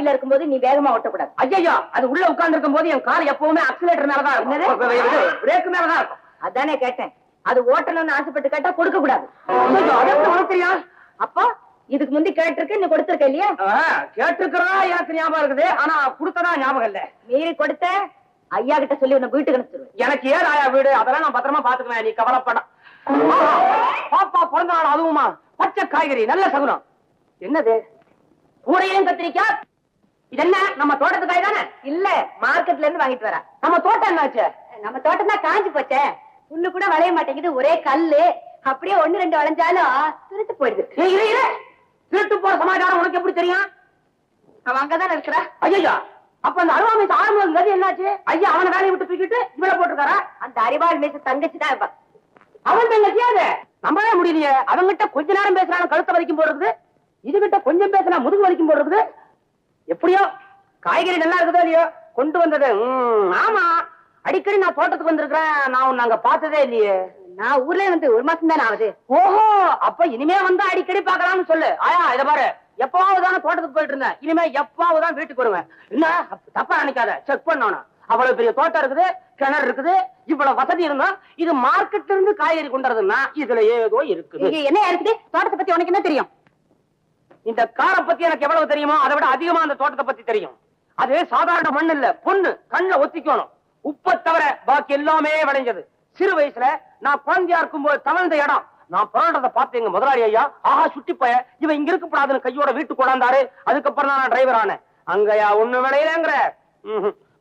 வண்டியில இருக்கும்போது நீ வேகமா ஓட்டக்கூடாது. ஐயா, அது உள்ள உட்கார்ந்து இருக்கும் போது என் கார் எப்பவுமே அக்சிலேட்டர் மேலதான் இருக்கும், பிரேக் மேலதான் இருக்கும். அதானே கேட்டேன். அது ஓட்டணும்னு ஆசைப்பட்டு கேட்டா கொடுக்க கூடாது. தெரியும். அப்போ இதுக்கு முந்தி கேட்டிருக்கு, நீ கொடுத்திருக்க இல்லையா? கேட்டிருக்கிறதா எனக்கு ஞாபகம் இருக்குது, ஆனா கொடுத்ததா ஞாபகம் இல்ல. மீறி கொடுத்த ஐயா கிட்ட சொல்லி உன்னை வீட்டுக்கு அனுப்பிச்சிருவேன். எனக்கு ஏன் ஆயா வீடு, அதெல்லாம் நான் பத்திரமா பாத்துக்குவேன், நீ கவலைப்பட. பாப்பா பிறந்த நாள், அதுவுமா பச்சை காய்கறி, நல்ல சகுனம். என்னது கூடையும் கத்திரிக்காய்? இது என்ன நம்ம தோட்டத்து காய் தானே? இல்ல, மார்க்கெட்ல இருந்து வாங்கிட்டு வர. நம்ம தோட்டம் என்னாச்சு? நம்ம தோட்டம் தான் காஞ்சு போச்சே, புல்லு கூட வளைய மாட்டேங்குது, ஒரே கல்லு. அப்படியே 1-2 வளைஞ்சாலும் திருட்டு போயிடுது. திருட்டு போற சமாச்சாரம் உனக்கு எப்படி தெரியும்? அவன் அங்கதானே இருக்கிறா. ஐயா, அப்ப அந்த அருவா மீச ஆரம்பம் கதி என்னாச்சு? ஐயா அவனை வேலையை விட்டு தூக்கிட்டு இவளை போட்டுருக்காரா? அந்த அறிவாள் மீச தங்கச்சி தான் இருப்பான். அவன் தங்கச்சியாது நம்பவே முடியலையே. அவங்கிட்ட கொஞ்ச நேரம் பேசுறாலும் கழுத்தை வரைக்கும் போடுறது, இதுகிட்ட கொஞ்சம் பேசினா முதுகு வரைக்கும் போடுறது. எப்படியோ காய்கறி நல்லா இருக்குதோ இல்லையோ கொண்டு வந்தது. ஆமா, அடிக்கடி நான் தோட்டத்துக்கு வந்திருக்கிறேன், நான் உன்னை அங்க பார்த்ததே இல்லையே. நான் ஊர்ல வந்து 1 மாசம் தானே ஆகுது. ஓஹோ, அப்ப இனிமே வந்து அடிக்கடி பாக்கலாம்னு சொல்லு. ஆயா இத பாரு, எப்பவாவதுதான் தோட்டத்துக்கு போயிட்டு இருந்தேன், இனிமே எப்பவாவதுதான் வீட்டுக்கு வருவேன். என்ன தப்பா நினைக்காத, செக் பண்ணணும். அவ்வளவு பெரிய தோட்டம் இருக்குது, கிணறு இருக்குது, இவ்வளவு வசதி இருந்தா இது மார்க்கெட்ல இருந்து காய்கறி கொண்டுறதுன்னா இதுல ஏதோ இருக்குது. என்ன இருக்குது? தோட்டத்தை பத்தி உனக்கு என்ன தெரியும்? இந்த காரை பத்தி எனக்கு எவ்வளவு தெரியுமோ அதை விட அதிகமா அந்த தோட்டத்தை பத்தி தெரியும். அது சாதாரண மண் இல்ல, பொண்ணு. கண்ணை ஒத்திக்கணும். உப்பை தவிர பாக்கி எல்லாமே விளைஞ்சது. சிறு வயசுல நான் குழந்தையா இருக்கும்போது தவழ்ந்த இடம். நான் புரண்டதை பார்த்து எங்க முதலாளி ஐயா, ஆஹா சுட்டி போய இவன் இங்க இருக்கப்படாதுன்னு கையோட வீட்டுக்கு கொண்டாந்தாரு. அதுக்கப்புறம் தான் நான் டிரைவர் ஆனேன். அங்கயா ஒண்ணு விளையலங்கிற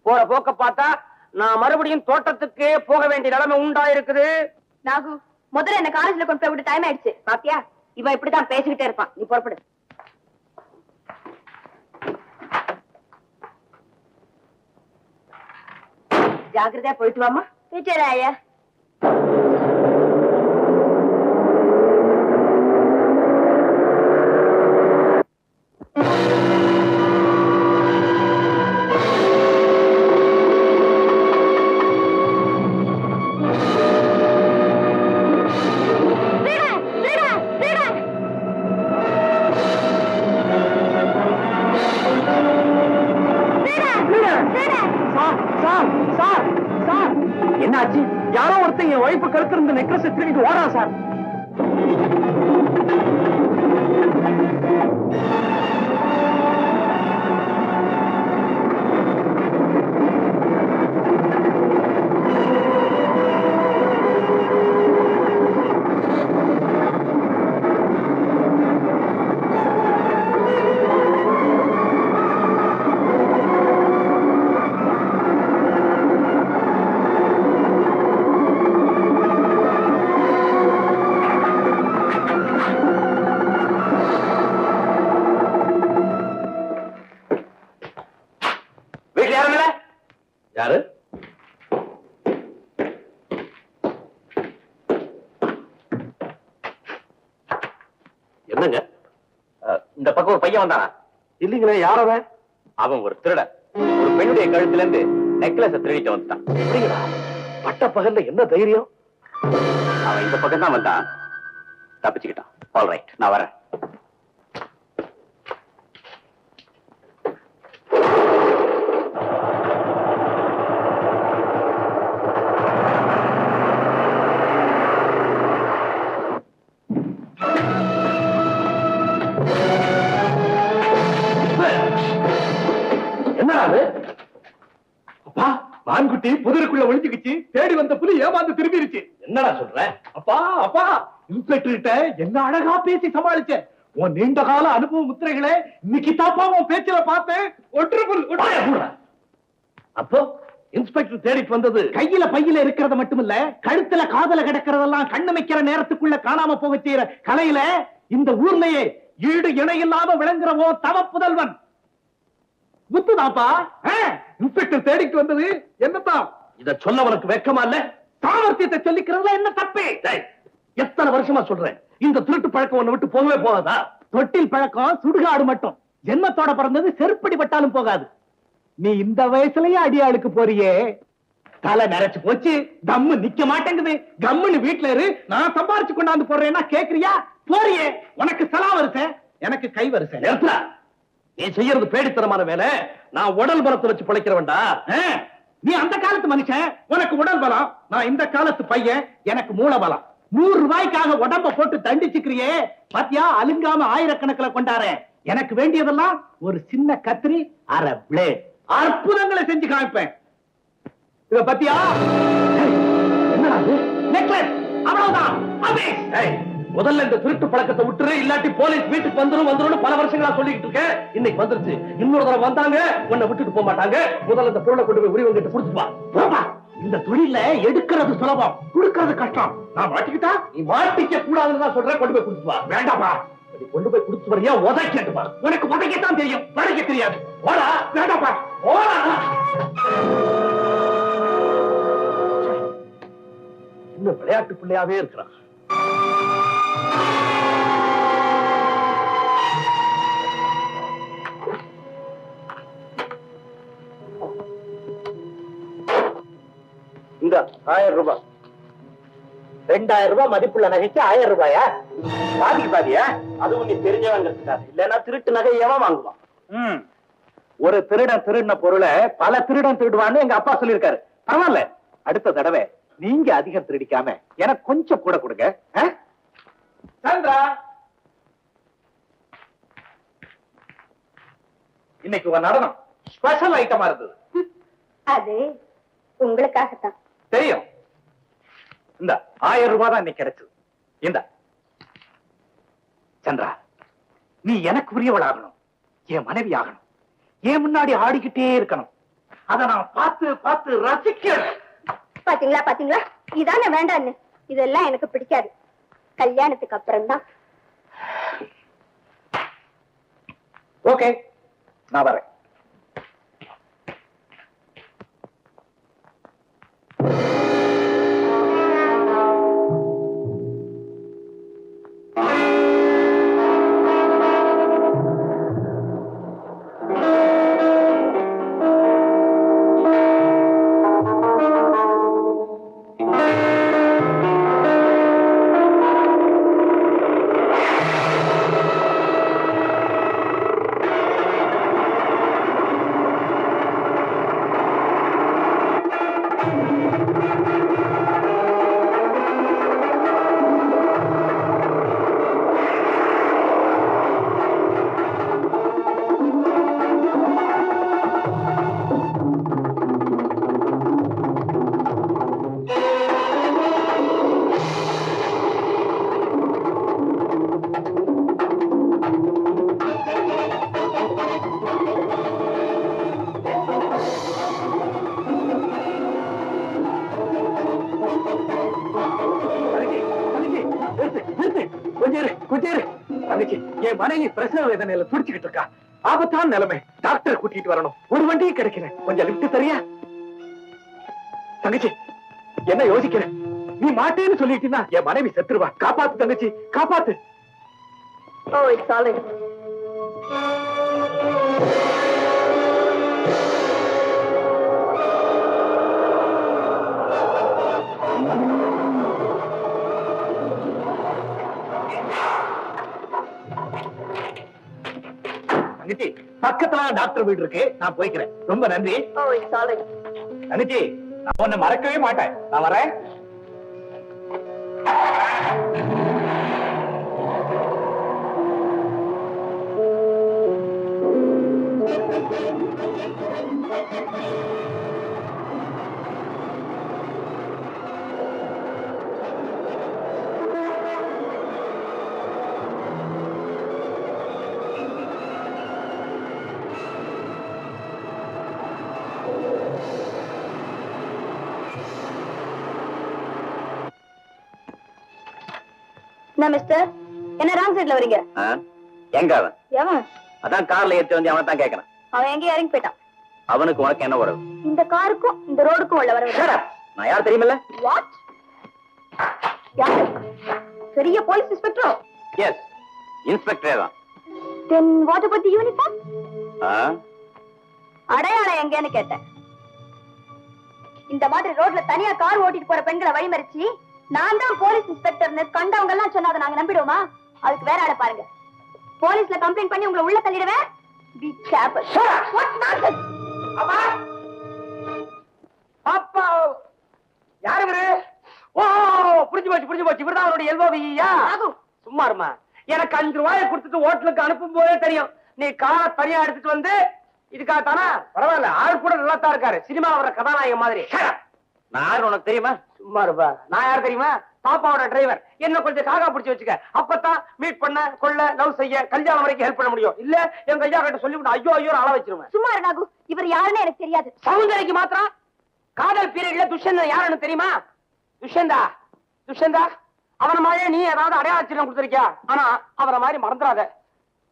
போற போக்க பார்த்தா நான் மறுபடியும் தோட்டத்துக்கே போக வேண்டிய நிலைமை உண்டா இருக்குது. நாகு, முதல்ல என்ன காலேஜ்ல கொண்டு போய் விட்டு டைம் ஆயிடுச்சு. பாத்தியா, இவன் இப்படிதான் பேசிக்கிட்டே இருப்பான். நீ புறப்படு. ஜாக்கிரதையா போயிட்டு வாமா. வீட்டுல ஐயா. என்னாச்சு? யாரோ ஒருத்தன் என் ஒய்ஃபு கழுத்து இருந்த நெக்லஸ் திருடிட்டு ஓடா சார். யாரு? என்னங்க இந்த பக்கம் ஒரு பையன் வந்தானா? இல்லீங்களே. யார் அவன்? அவன் ஒரு திருடன். ஒரு பெண்ணுடைய கழுத்துல இருந்து நெக்லஸ் திருடிட்டு வந்துட்டான். பட்ட பகல்ல என்ன தைரியம்? அவன் இந்த பக்கம் தான் வந்தான், தப்பிச்சுக்கிட்டான். ஆல் ரைட், நான் வரேன். அப்பா, மான்குட்டி புதருக்குள்ள ஒளிஞ்சுக்கிச்சு, தேடி வந்த புலி ஏமாந்து திரும்பிருச்சு. என்னடா சொல்ற? அப்பா அப்பா, இன்ஸ்பெக்டர் கிட்ட என்ன அழகா பேசி சமாளிச்ச. உன் நீண்ட கால அனுபவ முத்திரைகளை இன்னைக்கு தாப்பா உன் பேச்சுல பார்த்தேன். அப்போ இன்ஸ்பெக்டர் தேடிட்டு வந்தது கையில பையில இருக்கிறது மட்டுமில்ல, கழுத்துல காதல கிடக்கிறதெல்லாம் கண்ணு வைக்கிற நேரத்துக்குள்ள காணாம போக செய்யற கலையில இந்த ஊர்லயே ஈடு இணையில்லாம விளங்குறவோ தவ புதல்வன் முத்துதாப்பா. இன்ஸ்பெக்டர் தேடிட்டு வந்தது என்னத்தான்? இத சொல்ல உனக்கு வெக்கமா இல்ல? சாமர்த்தியத்தை சொல்லிக்கிறதுல என்ன தப்பு? எத்தனை வருஷமா சொல்றேன், இந்த திருட்டு பழக்கம் ஒண்ணு விட்டு போகவே போகாதா? தொட்டில் பழக்கம் சுடுகாடு மட்டும், ஜென்மத்தோட பிறந்தது செருப்படி பட்டாலும் போகாது. நீ இந்த வயசுலயே அடியாளுக்கு போறியே, தலை நரைச்சு போச்சு, தம்மு நிக்க மாட்டேங்குது. கம்முன்னு வீட்டுல இரு, நான் சம்பாரிச்சு கொண்டாந்து போடுறேன்னா கேக்குறியா? போறியே, உனக்கு சலா வரிசை, எனக்கு கை வரிசை. நீ செய்யறது பேடித்தனமான வேலை. நான் உடல் பலத்தை வச்சு பிழைக்கிறவன்டா. நீ அந்த காலத்து மனுஷன், உனக்கு உடல் பலம். நான் இந்த காலத்து பையன், எனக்கு மூளை பலம். 100 ரூபாய்க்காக உடம்ப போட்டு தண்டிச்சுக்கிறியே பாத்தியா? அலுங்காம ஆயிரக்கணக்கில் கொண்டாரு. எனக்கு வேண்டியதெல்லாம் ஒரு சின்ன கத்திரி, அரை பிளேட். அற்புதங்களை செஞ்சு காமிப்பேன். இத பத்தியா? என்னடா இது? நெக்லஸ். அவ்வளவுதான். முதல்ல இந்த திருட்டு பழக்கத்தை விட்டுரு, இல்லாட்டி போலீஸ் வீட்டுக்கு வந்துரும் பல வருஷங்களா சொல்லிட்டு இருக்கேன். இன்னைக்கு வந்துருச்சு. இன்னொரு தடவை வந்தாங்க உன்னை விட்டுட்டு போக மாட்டாங்க. முதல்ல இந்த பொருளை கொண்டு போய் உரிவங்கிட்ட புடிச்சுப்பா. இந்த தொழில எடுக்கிறது சுலபம், கொடுக்கிறது கஷ்டம். நான் மாட்டிக்கிட்டா நீ மாட்டிக்க கூடாதுன்னு தான் சொல்றேன். கொண்டு போய் குடுத்துப்பா. வேண்டாப்பா, கொண்டு போய் குடுத்து வரையா உதைக்கட்டுப்பா. உனக்கு உதைக்கத்தான் தெரியும், வளைக்க தெரியாது. ஓடா. வேண்டாப்பா, ஓடா. இன்னும் விளையாட்டு பிள்ளையாவே இருக்கிறான். இந்த 1000 ரூபாய், 2000 ரூபாய் மதிப்புள்ள நகைக்கு 1000 ரூபாயா? பாதிக்கு பாதியா? அதுவும் நீ தெரிஞ்சவங்க இல்லன்னா திருட்டு நகை எவன் வாங்குவான்? ஒரு திருடன் திருடின பொருளை பல திருடன் திருடுவான்னு எங்க அப்பா சொல்லியிருக்காரு. பரவாயில்ல, அடுத்த தடவை நீங்க அதிகம் திருடிக்காம எனக்கு கொஞ்சம் கூட கொடுங்க. சந்திரா, இன்னைக்கு உங்க நடனம் ஸ்பெஷல் ஐட்டமா இருந்தது. அது உங்களுக்காகத்தான் தெரியும். இந்த 1000 ரூபாய் தான் இன்னைக்கு கிடைச்சது. இந்த சந்திரா, நீ எனக்கு உரியவள் ஆகணும், என் மனைவி ஆகணும், என் முன்னாடி ஆடிக்கிட்டே இருக்கணும். அதை நான் பார்த்து பார்த்து ரசிக்கணும். பாத்தீங்களா பாத்தீங்களா, இதானே வேண்டான்னு. இதெல்லாம் எனக்கு பிடிக்காது. கல்யாணத்துக்கு அப்புறம் தான். ஓகே, நான் வரேன். என் மனைவி பிரசவ வேதனையில துடிச்சுக்கிட்டு இருக்கா. ஆபத்தான நிலைமை. டாக்டர் கூட்டிட்டு வரணும். ஒரு வண்டியும் கிடைக்கல. கொஞ்சம் லிப்ட் தரியா? தங்கச்சி, என்ன யோசிக்கிற? நீ மாட்டேன்னு சொல்லிட்டீன்னா என் மனைவி செத்துருவா. காப்பாத்து தங்கச்சி, காப்பாத்து. Oh, it's all right. தங்கச்சி, பக்கத்துல டாக்டர் வீடு இருக்கு, நான் போய்க்கிறேன். ரொம்ப நன்றி. Oh, it's all right. தங்கச்சி, நான் உன்னை மறக்கவே மாட்டேன். நான் வரேன். மிஸ்டர், என்ன ராங் சைடுல வரீங்க? எங்க அவன்? எவன்? அதான் கார்ல ஏத்தி வந்து அவன் தான் கேட்கறான். அவன் எங்க இறங்கி போயிட்டான். அவனுக்கு உனக்கு என்ன உறவு? இந்த காருக்கும் இந்த ரோடுக்கும் உள்ள வரவு. நான் யார் தெரியுமில்ல? வாட்? யாரு? பெரிய போலீஸ் இன்ஸ்பெக்டர்? எஸ், இன்ஸ்பெக்டரே தான். Then what about the uniform? அடையாளம் எங்கன்னு கேட்டேன். இந்த மாதிரி ரோட்ல தனியா கார் ஓட்டிட்டு போற பெண்களை வழிமறிச்சு நான் தான் போலீஸ் இன்ஸ்பெக்டர்னு கண்டவங்க எல்லாம் சொன்னாத நாங்க நம்பிடுவோமா? அதுக்கு வேற ஆளை பாருங்க. போலீஸ்ல கம்ப்ளைண்ட் பண்ணி உங்களை உள்ள தள்ளிடுவேன். Be careful. What nonsense? அப்பா பாப்பா யாரு இவரு? ஓ புரிஞ்சு போச்சு இவர்தான் அவருடைய எல்ஓவியா? சும்மா இருமா. எனக்கு 5 ரூபாயை கொடுத்துட்டு ஹோட்டலுக்கு அனுப்பும் போதே தெரியும் நீ காரை தனியா எடுத்துட்டு வந்து இதுக்காகத்தானா? பரவாயில்ல, ஆள் கூட நல்லா தான் இருக்காரு, சினிமா வர கதாநாயகன் மாதிரி. நான் யாரு உனக்கு தெரியுமா? சும்மா இருப்பா. நான் யார் தெரியுமா? பாப்பாவோட டிரைவர். என்ன கொஞ்சம் காகா பிடிச்சு வச்சுக்க, அப்பதான் மீட் பண்ண கொள்ள லவ் செய்ய கல்யாணம் வரைக்கும் ஹெல்ப் பண்ண முடியும். இல்ல எங்க ஐயா கிட்ட சொல்லி ஐயோ ஐயோ அழ வச்சிருவேன். சும்மா நாகு, இவர் யாருன்னு எனக்கு தெரியாது. சௌந்தரிக்கு மாத்திரம் காதல் பீரியட்ல துஷ்யந்தா யாருன்னு தெரியுமா? துஷ்யந்தா அவன மாதிரி நீ ஏதாவது அடையாளச்சிரம் கொடுத்திருக்கியா? ஆனா அவரை மாதிரி மறந்துடாத.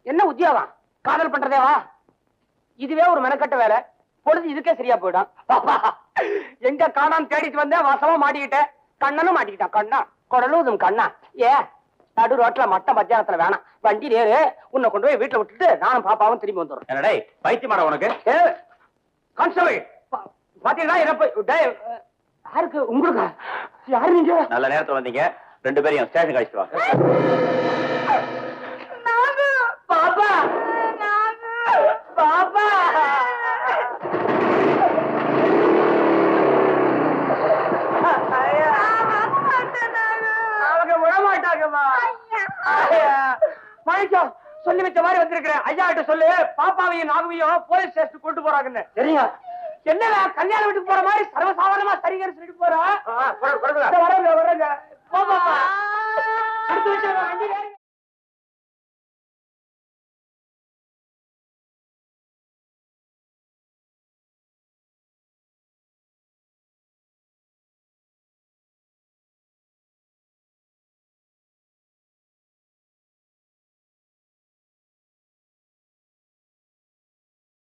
என்ன உத்தியோகம்? காதல் பண்றதேவா? இதுவே ஒரு மெனக்கட்ட வேலை. பொழுது இதுக்கே சரியா போயிடும். எங்க காணான்னு தேடிட்டு வந்தேன், வசமா மாட்டிக்கிட்டேன். கண்ணனும் மாட்டிக்கிட்டான். கண்ணா குடலும் கண்ணா. நடு ரோட்ல மட்ட மத்தியானத்துல வேணாம், வண்டி நேரு, உன்னை கொண்டு போய் வீட்டுல விட்டுட்டு நானும் பாப்பாவும் திரும்பி வந்துடுறோம். என்னடே பைத்தியமாடா உனக்கு? கான்ஸ்டபிள் பாத்தீங்களா? யாருக்கு? உங்களுக்கு? யாரு நீங்க? நல்ல நேரத்துல வந்தீங்க. 2 பேரையும் ஸ்டேஷன் கழிச்சு வாங்க. பாப்பா பாப்பா அவங்க விடமாட்டாங்கம்மா. மணிக்கம் சொல்லி வச்ச மாதிரி வந்திருக்கிறேன். ஐயா கிட்ட சொல்லு, பாப்பாவையும் நாகவையும் போலீஸ் ஸ்டேஷன் கொண்டு போறாங்கன்னு. சரிங்க. என்ன கல்யாண வீட்டுக்கு போற மாதிரி சர்வசாதாரணமா சரிங்கன்னு சொல்லிட்டு போறா? வரங்க போப்பா. அடுத்த விஷயம்